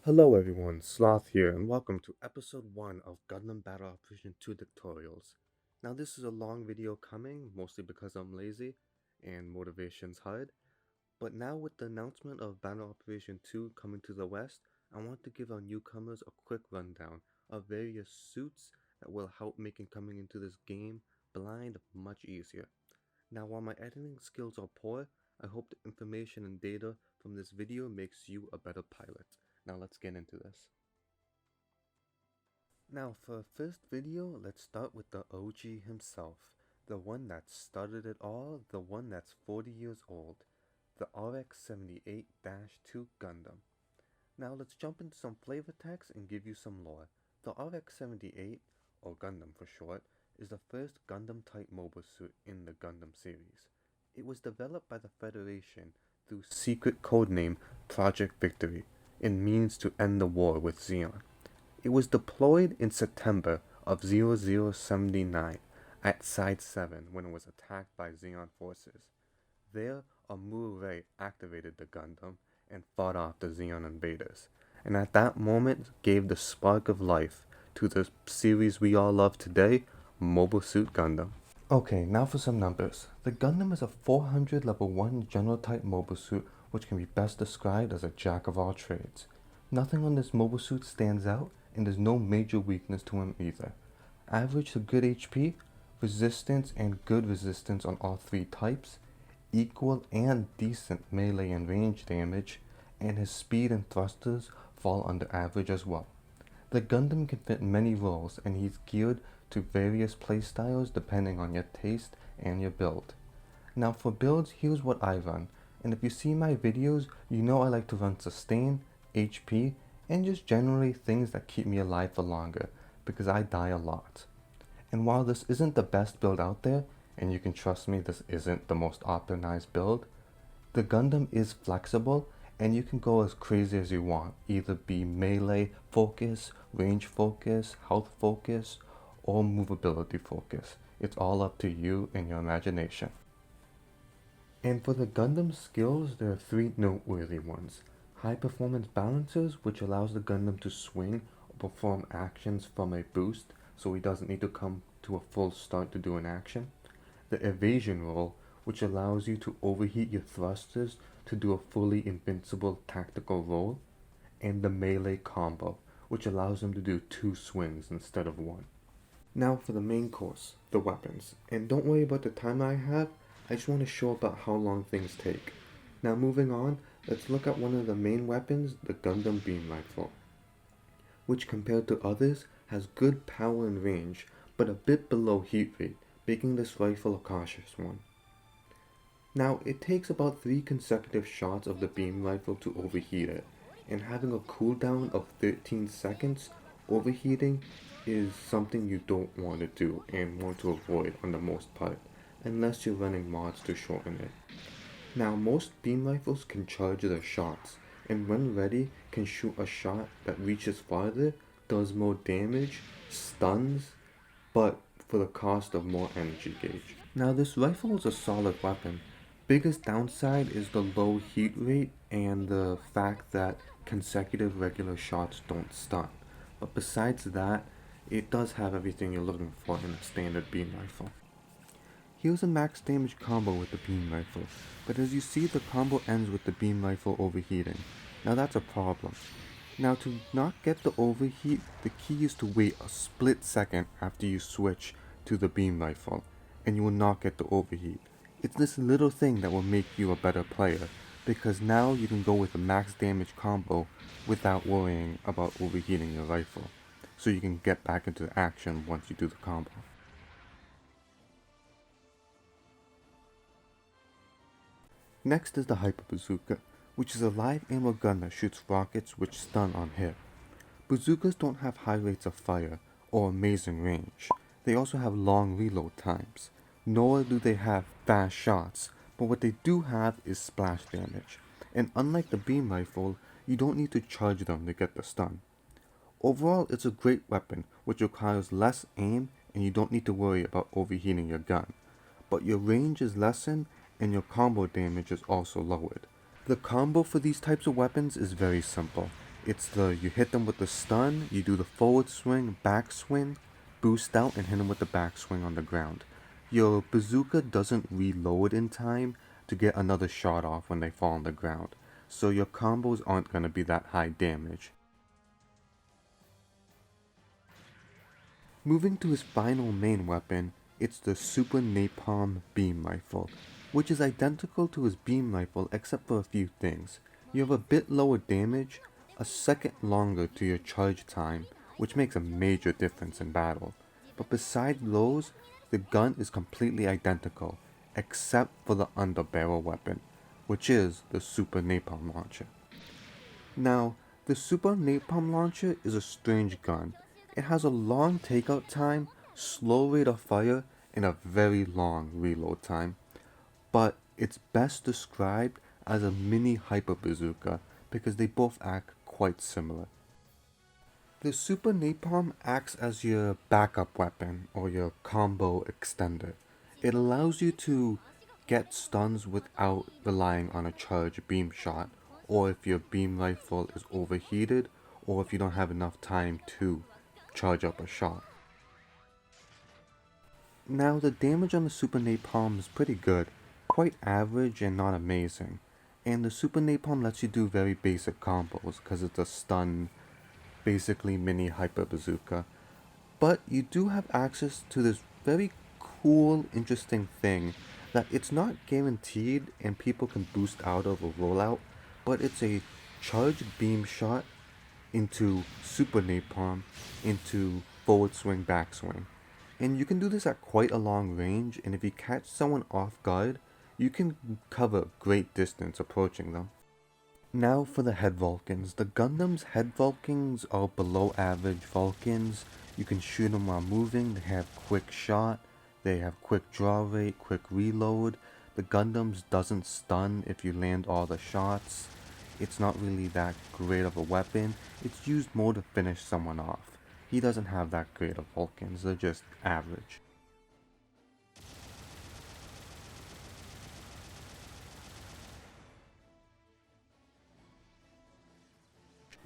Hello everyone, Sloth here, and welcome to episode 1 of Gundam Battle Operation 2 tutorials. Now this is a long video coming, mostly because I'm lazy and motivation's hard, but now with the announcement of Battle Operation 2 coming to the west, I want to give our newcomers a quick rundown of various suits that will help making coming into this game blind much easier. Now while my editing skills are poor, I hope the information and data from this video makes you a better pilot. Now let's get into this. Now for our first video, let's start with the OG himself, the one that started it all, the one that's 40 years old, the Rx-78-2 Gundam. Now let's jump into some flavor text and give you some lore. The Rx-78, or Gundam for short, is the first Gundam-type mobile suit in the Gundam series. It was developed by the Federation through secret codename Project Victory, and means to end the war with Zeon. It was deployed in September of 0079 at Side 7 when it was attacked by Zeon forces. There, Amuro activated the Gundam and fought off the Zeon invaders, and at that moment gave the spark of life to the series we all love today, Mobile Suit Gundam. Okay, now for some numbers. The Gundam is a 400 level 1 general type mobile suit which can be best described as a jack of all trades. Nothing on this mobile suit stands out, and there's no major weakness to him either. Average to good HP, resistance and good resistance on all three types, equal and decent melee and range damage, and his speed and thrusters fall under average as well. The Gundam can fit many roles, and he's geared to various playstyles depending on your taste and your build. Now for builds, here's what I run, and if you see my videos, you know I like to run sustain, HP, and just generally things that keep me alive for longer, because I die a lot. And while this isn't the best build out there, and you can trust me this isn't the most optimized build, the Gundam is flexible, and you can go as crazy as you want, either be melee focus, range focus, health focus, or movability focus. It's all up to you and your imagination. And for the Gundam skills, there are three noteworthy ones. High performance balancers, which allows the Gundam to swing or perform actions from a boost, so he doesn't need to come to a full start to do an action. The evasion roll, which allows you to overheat your thrusters to do a fully invincible tactical roll. And the melee combo, which allows him to do 2 swings instead of 1. Now for the main course, the weapons. And don't worry about the time I have, I just want to show about how long things take. Now moving on, let's look at one of the main weapons, the Gundam Beam Rifle, which compared to others has good power and range, but a bit below heat rate, making this rifle a cautious one. Now it takes about 3 consecutive shots of the beam rifle to overheat it, and having a cooldown of 13 seconds, overheating is something you don't want to do and want to avoid on the most part, unless you're running mods to shorten it. Now most beam rifles can charge their shots, and when ready can shoot a shot that reaches farther, does more damage, stuns, but for the cost of more energy gauge. Now this rifle is a solid weapon. Biggest downside is the low heat rate and the fact that consecutive regular shots don't stun. But besides that, it does have everything you're looking for in a standard beam rifle. Here's a max damage combo with the beam rifle, but as you see the combo ends with the beam rifle overheating. Now that's a problem. Now to not get the overheat, the key is to wait a split second after you switch to the beam rifle, and you will not get the overheat. It's this little thing that will make you a better player, because now you can go with a max damage combo without worrying about overheating your rifle, so you can get back into action once you do the combo. Next is the Hyper Bazooka, which is a live ammo gun that shoots rockets which stun on hit. Bazookas don't have high rates of fire or amazing range. They also have long reload times, nor do they have fast shots, but what they do have is splash damage, and unlike the beam rifle, you don't need to charge them to get the stun. Overall, it's a great weapon which requires less aim and you don't need to worry about overheating your gun, but your range is lessened and your combo damage is also lowered. The combo for these types of weapons is very simple. You hit them with the stun, you do the forward swing, back swing, boost out, and hit them with the back swing on the ground. Your bazooka doesn't reload in time to get another shot off when they fall on the ground, so your combos aren't going to be that high damage. Moving to his final main weapon, it's the Super Napalm Beam Rifle, which is identical to his beam rifle except for a few things. You have a bit lower damage, a second longer to your charge time, which makes a major difference in battle. But besides those, the gun is completely identical, except for the underbarrel weapon, which is the Super Napalm Launcher. Now, the Super Napalm Launcher is a strange gun. It has a long takeout time, slow rate of fire, and a very long reload time. But it's best described as a mini hyper bazooka because they both act quite similar. The Super Napalm acts as your backup weapon or your combo extender. It allows you to get stuns without relying on a charge beam shot, or if your beam rifle is overheated, or if you don't have enough time to charge up a shot. Now the damage on the Super Napalm is pretty good, quite average and not amazing. And the Super Napalm lets you do very basic combos because it's a stun, basically mini hyper bazooka. But you do have access to this very cool, interesting thing that it's not guaranteed and people can boost out of a rollout, but it's a charged beam shot into Super Napalm into forward swing, back swing. And you can do this at quite a long range, and if you catch someone off guard, you can cover great distance approaching them. Now for the head Vulcans. The Gundam's head Vulcans are below average Vulcans. You can shoot them while moving, they have quick shot, they have quick draw rate, quick reload. The Gundam's doesn't stun if you land all the shots. It's not really that great of a weapon, it's used more to finish someone off. He doesn't have that great of Vulcans, they're just average.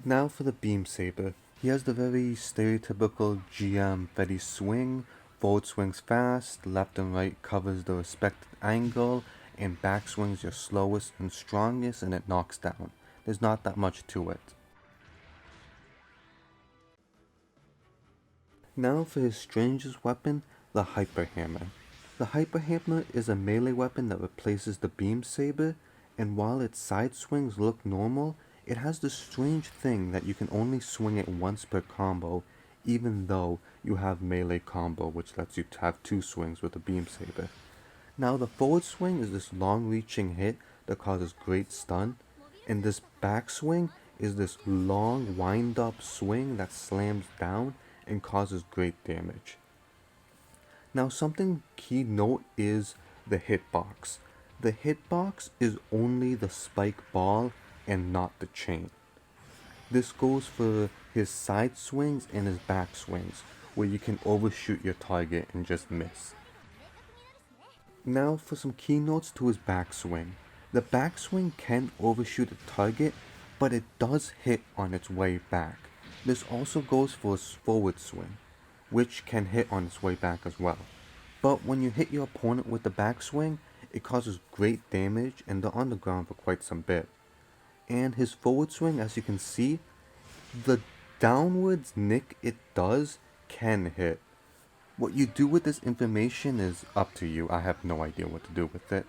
Now for the Beam Saber. He has the very stereotypical GM Fetty swing, forward swings fast, left and right covers the respective angle, and back swings your slowest and strongest and it knocks down. There's not that much to it. Now for his strangest weapon, the Hyper Hammer. The Hyper Hammer is a melee weapon that replaces the Beam Saber, and while its side swings look normal, it has this strange thing that you can only swing it once per combo, even though you have melee combo which lets you have 2 swings with the Beam Saber. Now the forward swing is this long reaching hit that causes great stun, and this back swing is this long wind up swing that slams down and causes great damage. Now something key note is the hitbox. The hitbox is only the spike ball and not the chain. This goes for his side swings and his back swings, where you can overshoot your target and just miss. Now for some keynotes to his backswing. The backswing can overshoot a target, but it does hit on its way back. This also goes for his forward swing, which can hit on its way back as well. But when you hit your opponent with the backswing, it causes great damage and they're on the ground for quite some bit. And his forward swing, as you can see, the downwards nick it does can hit. What you do with this information is up to you. I have no idea what to do with it.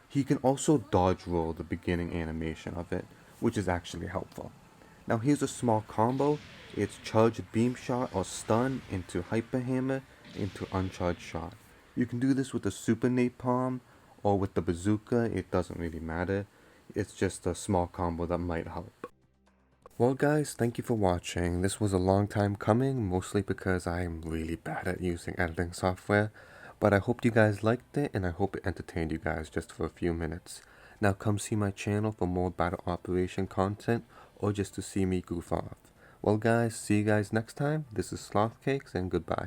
He can also dodge roll the beginning animation of it, which is actually helpful. Now here's a small combo. It's charged beam shot or stun into hyper hammer into uncharged shot. You can do this with the Super Napalm or with the bazooka, it doesn't really matter. It's just a small combo that might help. Well guys, thank you for watching. This was a long time coming, mostly because I'm really bad at using editing software. But I hope you guys liked it, and I hope it entertained you guys just for a few minutes. Now come see my channel for more battle operation content, or just to see me goof off. Well guys, see you guys next time. This is Sloth Cakes, and goodbye.